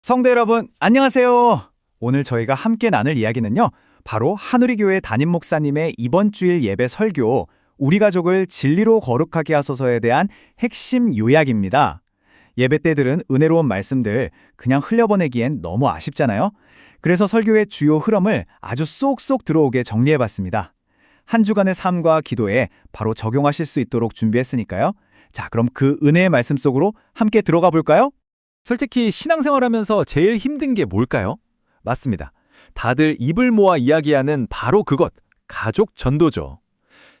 성도 여러분, 안녕하세요. 오늘 저희가 함께 나눌 이야기는요, 바로 한우리교회 담임 목사님의 이번 주일 예배 설교, 우리 가족을 진리로 거룩하게 하소서에 대한 핵심 요약입니다. 예배 때 들은 은혜로운 말씀들 그냥 흘려보내기엔 너무 아쉽잖아요. 그래서 설교의 주요 흐름을 아주 쏙쏙 들어오게 정리해봤습니다. 한 주간의 삶과 기도에 바로 적용하실 수 있도록 준비했으니까요. 자, 그럼 그 은혜의 말씀 속으로 함께 들어가 볼까요? 솔직히 신앙생활하면서 제일 힘든 게 뭘까요? 맞습니다. 다들 입을 모아 이야기하는 바로 그것, 가족 전도죠.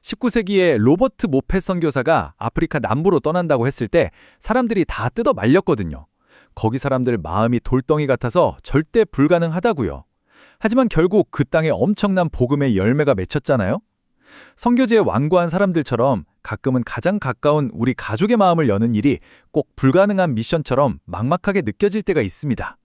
19세기에 로버트 모펫 선교사가 아프리카 남부로 떠난다고 했을 때 사람들이 다 뜯어 말렸거든요. 거기 사람들 마음이 돌덩이 같아서 절대 불가능하다고요. 하지만 결국 그 땅에 엄청난 복음의 열매가 맺혔잖아요. 선교지에 완고한 사람들처럼 가끔은 가장 가까운 우리 가족의 마음을 여는 일이 꼭 불가능한 미션처럼 막막하게 느껴질 때가 있습니다.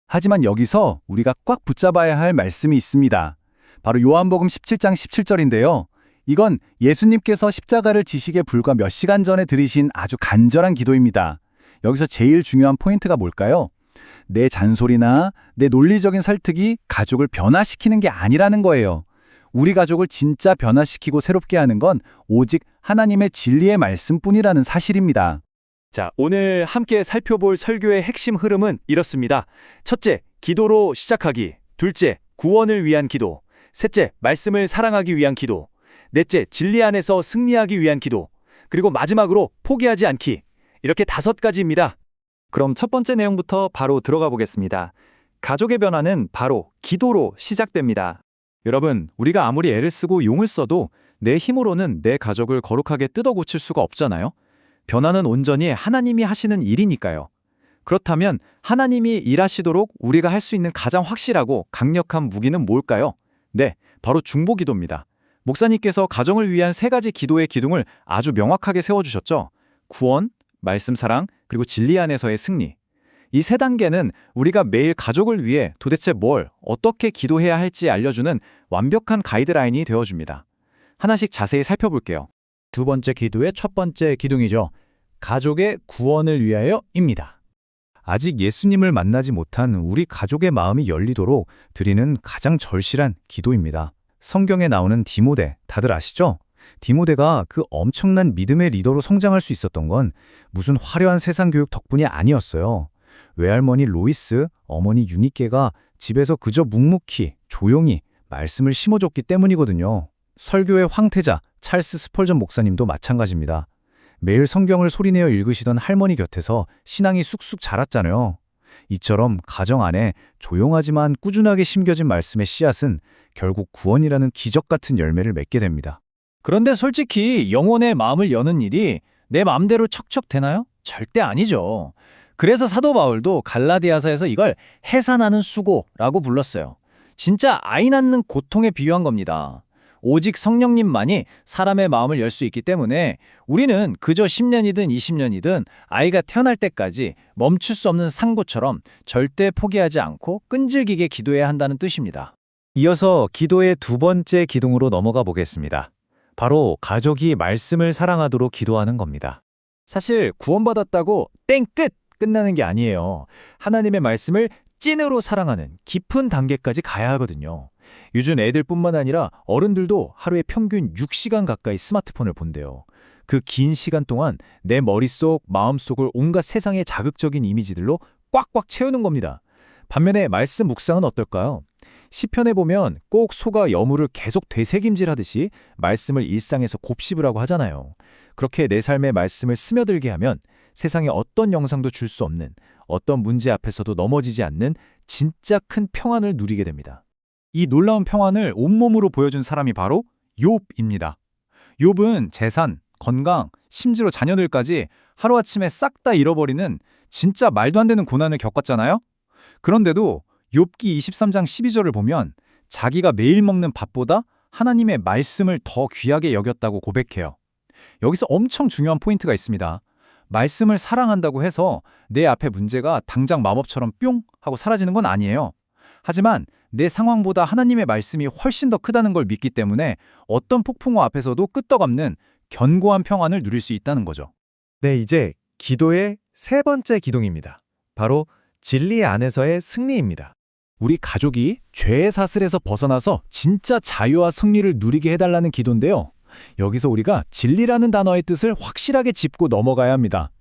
하지만 여기서 우리가 꽉 붙잡아야 할 말씀이 있습니다. 바로 요한복음 17장 17절인데요. 이건 예수님께서 십자가를 지시기에 불과 몇 시간 전에 드리신 아주 간절한 기도입니다. 여기서 제일 중요한 포인트가 뭘까요? 내 잔소리나 내 논리적인 설득이 가족을 변화시키는 게 아니라는 거예요. 우리 가족을 진짜 변화시키고 새롭게 하는 건 오직 하나님의 진리의 말씀뿐이라는 사실입니다. 자, 오늘 함께 살펴볼 설교의 핵심 흐름은 이렇습니다. 첫째, 기도로 시작하기. 둘째, 구원을 위한 기도. 셋째, 말씀을 사랑하기 위한 기도. 넷째, 진리 안에서 승리하기 위한 기도. 그리고 마지막으로 포기하지 않기. 이렇게 5가지입니다. 그럼 첫 번째 내용부터 바로 들어가 보겠습니다. 가족의 변화는 바로 기도로 시작됩니다. 여러분, 우리가 아무리 애를 쓰고 용을 써도 내 힘으로는 내 가족을 거룩하게 뜯어 고칠 수가 없잖아요. 변화는 온전히 하나님이 하시는 일이니까요. 그렇다면 하나님이 일하시도록 우리가 할 수 있는 가장 확실하고 강력한 무기는 뭘까요? 네, 바로 중보기도입니다. 목사님께서 가정을 위한 3가지 기도의 기둥을 아주 명확하게 세워주셨죠. 구원, 말씀 사랑, 그리고 진리 안에서의 승리. 이 3단계는 우리가 매일 가족을 위해 도대체 뭘, 어떻게 기도해야 할지 알려주는 완벽한 가이드라인이 되어줍니다. 하나씩 자세히 살펴볼게요. 두 번째 기도의 첫 번째 기둥이죠. 가족의 구원을 위하여입니다. 아직 예수님을 만나지 못한 우리 가족의 마음이 열리도록 드리는 가장 절실한 기도입니다. 성경에 나오는 디모데, 다들 아시죠? 디모데가 그 엄청난 믿음의 리더로 성장할 수 있었던 건 무슨 화려한 세상 교육 덕분이 아니었어요. 외할머니 로이스, 어머니 유니께가 집에서 그저 묵묵히 조용히 말씀을 심어줬기 때문이거든요. 설교의 황태자 찰스 스펄전 목사님도 마찬가지입니다. 매일 성경을 소리내어 읽으시던 할머니 곁에서 신앙이 쑥쑥 자랐잖아요. 이처럼 가정 안에 조용하지만 꾸준하게 심겨진 말씀의 씨앗은 결국 구원이라는 기적 같은 열매를 맺게 됩니다. 그런데 솔직히 영혼의 마음을 여는 일이 내 마음대로 척척 되나요? 절대 아니죠. 그래서 사도 바울도 갈라디아서에서 이걸 해산하는 수고라고 불렀어요. 진짜 아이 낳는 고통에 비유한 겁니다. 오직 성령님만이 사람의 마음을 열 수 있기 때문에 우리는 그저 10년이든 20년이든 아이가 태어날 때까지 멈출 수 없는 상고처럼 절대 포기하지 않고 끈질기게 기도해야 한다는 뜻입니다. 이어서 기도의 두 번째 기둥으로 넘어가 보겠습니다. 바로 가족이 말씀을 사랑하도록 기도하는 겁니다. 사실 구원받았다고 땡 끝! 끝나는 게 아니에요. 하나님의 말씀을 찐으로 사랑하는 깊은 단계까지 가야 하거든요. 요즘 애들뿐만 아니라 어른들도 하루에 평균 6시간 가까이 스마트폰을 본대요. 그 긴 시간 동안 내 머릿속, 마음속을 온갖 세상의 자극적인 이미지들로 꽉꽉 채우는 겁니다. 반면에 말씀 묵상은 어떨까요? 시편에 보면 꼭 소가 여물을 계속 되새김질하듯이 말씀을 일상에서 곱씹으라고 하잖아요. 그렇게 내 삶의 말씀을 스며들게 하면 세상에 어떤 영상도 줄 수 없는, 어떤 문제 앞에서도 넘어지지 않는 진짜 큰 평안을 누리게 됩니다. 이 놀라운 평안을 온몸으로 보여준 사람이 바로 욥입니다. 욥은 재산, 건강, 심지어 자녀들까지 하루아침에 싹 다 잃어버리는 진짜 말도 안 되는 고난을 겪었잖아요? 그런데도 욥기 23장 12절을 보면 자기가 매일 먹는 밥보다 하나님의 말씀을 더 귀하게 여겼다고 고백해요. 여기서 엄청 중요한 포인트가 있습니다. 말씀을 사랑한다고 해서 내 앞에 문제가 당장 마법처럼 뿅 하고 사라지는 건 아니에요. 하지만 내 상황보다 하나님의 말씀이 훨씬 더 크다는 걸 믿기 때문에 어떤 폭풍우 앞에서도 끄떡없는 견고한 평안을 누릴 수 있다는 거죠. 네, 이제 기도의 세 번째 기둥입니다. 바로 진리 안에서의 승리입니다. 우리 가족이 죄의 사슬에서 벗어나서 진짜 자유와 승리를 누리게 해달라는 기도인데요. 여기서 우리가 진리라는 단어의 뜻을 확실하게 짚고 넘어가야 합니다.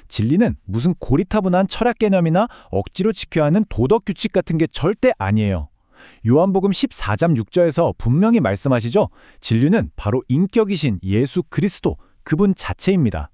진리는 무슨 고리타분한 철학 개념이나 억지로 지켜야 하는 도덕 규칙 같은 게 절대 아니에요. 요한복음 14장 6절에서 분명히 말씀하시죠. 진리는 바로 인격이신 예수 그리스도, 그분 자체입니다.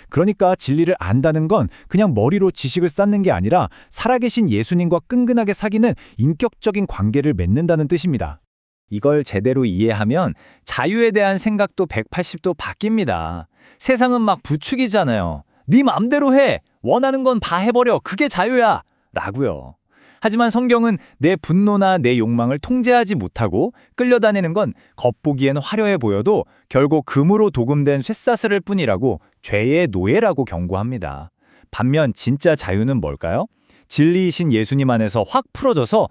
그러니까 진리를 안다는 건 그냥 머리로 지식을 쌓는 게 아니라 살아계신 예수님과 끈끈하게 사귀는 인격적인 관계를 맺는다는 뜻입니다. 이걸 제대로 이해하면 자유에 대한 생각도 180도 바뀝니다. 세상은 막 부추기잖아요. 네 맘대로 해. 원하는 건 다 해버려. 그게 자유야. 라고요. 하지만 성경은 내 분노나 내 욕망을 통제하지 못하고 끌려다니는 건 겉보기엔 화려해 보여도 결국 금으로 도금된 쇠사슬일 뿐이라고 죄의 노예라고 경고합니다. 반면 진짜 자유는 뭘까요? 진리이신 예수님 안에서 확 풀어져서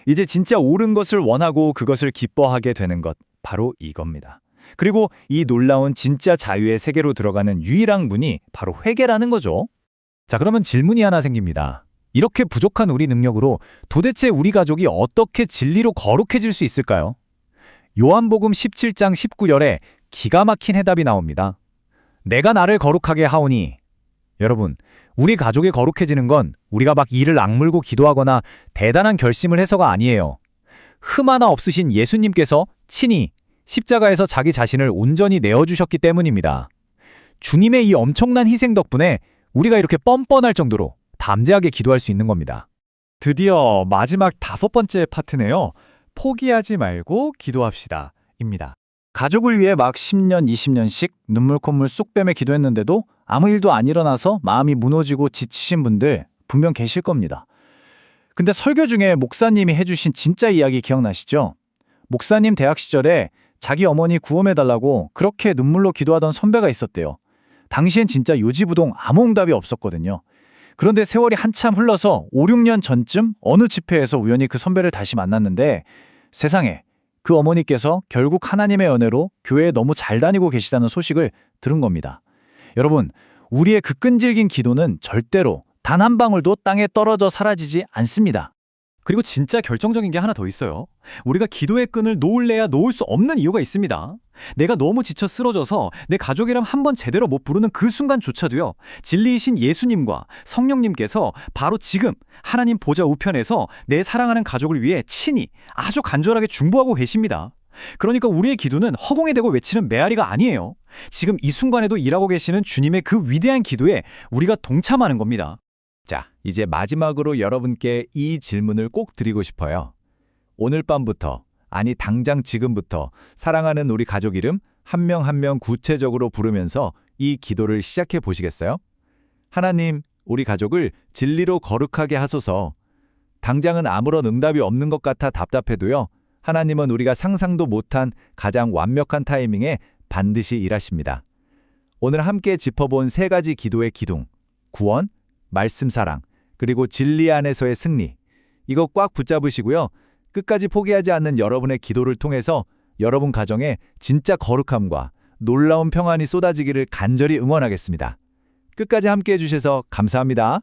이제 진짜 옳은 것을 원하고 그것을 기뻐하게 되는 것, 바로 이겁니다. 그리고 이 놀라운 진짜 자유의 세계로 들어가는 유일한 문이 바로 회개라는 거죠. 자, 그러면 질문이 하나 생깁니다. 이렇게 부족한 우리 능력으로 도대체 우리 가족이 어떻게 진리로 거룩해질 수 있을까요? 요한복음 17장 19절에 기가 막힌 해답이 나옵니다. 내가 나를 거룩하게 하오니. 여러분, 우리 가족이 거룩해지는 건 우리가 막 이를 악물고 기도하거나 대단한 결심을 해서가 아니에요. 흠 하나 없으신 예수님께서 친히 십자가에서 자기 자신을 온전히 내어주셨기 때문입니다. 주님의 이 엄청난 희생 덕분에 우리가 이렇게 뻔뻔할 정도로 담대하게 기도할 수 있는 겁니다. 드디어 마지막 5번째 파트네요. 포기하지 말고 기도합시다. 입니다. 가족을 위해 막 10년, 20년씩 눈물 콧물 쏙 빼며 기도했는데도 아무 일도 안 일어나서 마음이 무너지고 지치신 분들 분명 계실 겁니다. 근데 설교 중에 목사님이 해주신 진짜 이야기 기억나시죠? 목사님 대학 시절에 자기 어머니 구원해달라고 그렇게 눈물로 기도하던 선배가 있었대요. 당시엔 진짜 요지부동 아무 응답이 없었거든요. 그런데 세월이 한참 흘러서 5, 6년 전쯤 어느 집회에서 우연히 그 선배를 다시 만났는데 세상에 그 어머니께서 결국 하나님의 은혜로 교회에 너무 잘 다니고 계시다는 소식을 들은 겁니다. 여러분, 우리의 그 끈질긴 기도는 절대로 단 한 방울도 땅에 떨어져 사라지지 않습니다. 그리고 진짜 결정적인 게 하나 더 있어요. 우리가 기도의 끈을 놓을래야 놓을 수 없는 이유가 있습니다. 내가 너무 지쳐 쓰러져서 내 가족 이름 한 번 제대로 못 부르는 그 순간조차도요. 진리이신 예수님과 성령님께서 바로 지금 하나님 보좌 우편에서 내 사랑하는 가족을 위해 친히 아주 간절하게 중보하고 계십니다. 그러니까 우리의 기도는 허공에 대고 외치는 메아리가 아니에요. 지금 이 순간에도 일하고 계시는 주님의 그 위대한 기도에 우리가 동참하는 겁니다. 자, 이제 마지막으로 여러분께 이 질문을 꼭 드리고 싶어요. 오늘 밤부터, 아니 당장 지금부터 사랑하는 우리 가족 이름 한 명 한 명 구체적으로 부르면서 이 기도를 시작해 보시겠어요? 하나님, 우리 가족을 진리로 거룩하게 하소서. 당장은 아무런 응답이 없는 것 같아 답답해도요. 하나님은 우리가 상상도 못한 가장 완벽한 타이밍에 반드시 일하십니다. 오늘 함께 짚어본 3가지 기도의 기둥, 구원, 말씀 사랑, 그리고 진리 안에서의 승리. 이거 꽉 붙잡으시고요. 끝까지 포기하지 않는 여러분의 기도를 통해서 여러분 가정에 진짜 거룩함과 놀라운 평안이 쏟아지기를 간절히 응원하겠습니다. 끝까지 함께 해주셔서 감사합니다.